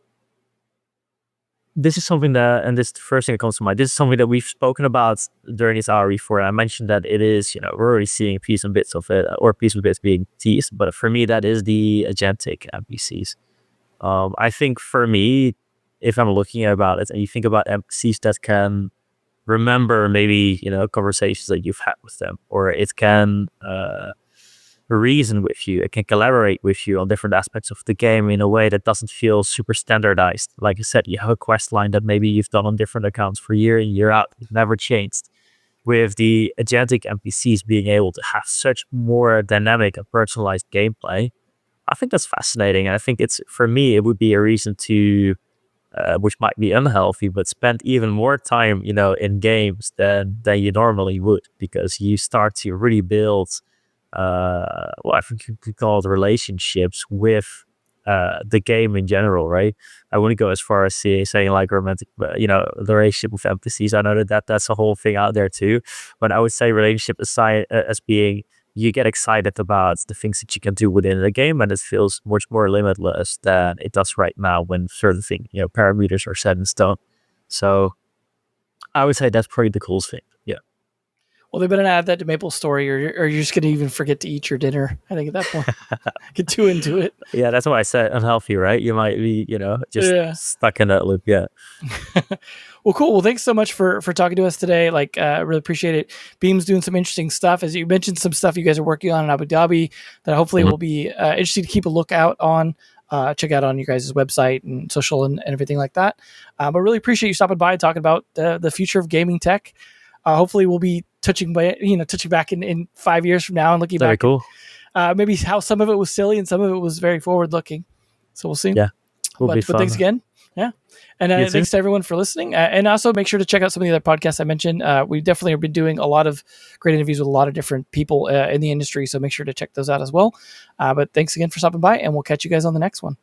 C: this is something that, and this is the first thing that comes to mind, this is something that we've spoken about during this hour before. And I mentioned that it is, we're already seeing pieces and bits of it, or pieces and bits being teased. But for me, that is the agentic NPCs. I think for me, if I'm looking about it and you think about NPCs that can remember maybe, conversations that you've had with them, or it can reason with you, it can collaborate with you on different aspects of the game in a way that doesn't feel super standardized. Like I said, you have a quest line that maybe you've done on different accounts for year in, year out. It's never changed. With the agentic NPCs being able to have such more dynamic and personalized gameplay, I think that's fascinating. And I think for me, it would be a reason to, which might be unhealthy, but spend even more time, in games than you normally would, because you start to really build, I think you could call it relationships with the game in general, right? I wouldn't go as far as saying like romantic, the relationship with NPCs. I know that's a whole thing out there too, but I would say relationship aside as being, you get excited about the things that you can do within the game, and it feels much more limitless than it does right now when certain things, parameters are set in stone. So I would say that's probably the coolest thing. Yeah.
B: Well, they better add that to Maple's story, or you're just going to even forget to eat your dinner. I think at that point, get too into it.
C: Yeah, that's why I said unhealthy, right? You might be, just stuck in that loop. Yeah.
B: Well, cool. Well, thanks so much for talking to us today. Like, really appreciate it. Beam's doing some interesting stuff. As you mentioned, some stuff you guys are working on in Abu Dhabi that hopefully will be interesting to keep a lookout on. Check out on your guys' website and social and everything like that. But really appreciate you stopping by and talking about the future of gaming tech. Hopefully we'll be touching back in 5 years from now and looking
C: That'd
B: back.
C: Be cool.
B: Maybe how some of it was silly and some of it was very forward looking. So we'll see.
C: Yeah.
B: But thanks again. Yeah. And thanks to everyone for listening. And also make sure to check out some of the other podcasts I mentioned. We definitely have been doing a lot of great interviews with a lot of different people in the industry. So make sure to check those out as well. But thanks again for stopping by, and we'll catch you guys on the next one.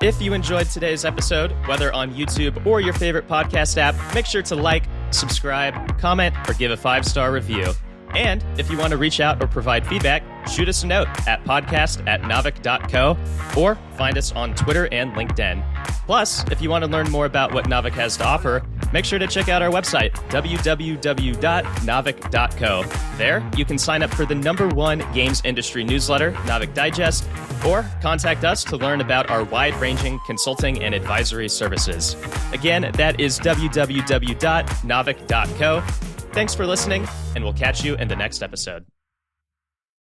A: If you enjoyed today's episode, whether on YouTube or your favorite podcast app, make sure to like, subscribe, comment, or give a 5-star review. And if you want to reach out or provide feedback, shoot us a note at podcast@naavik.co or find us on Twitter and LinkedIn. Plus, if you want to learn more about what Naavik has to offer, make sure to check out our website, www.naavik.co. There, you can sign up for the #1 games industry newsletter, Naavik Digest, or contact us to learn about our wide-ranging consulting and advisory services. Again, that is www.naavik.co. Thanks for listening, and we'll catch you in the next episode.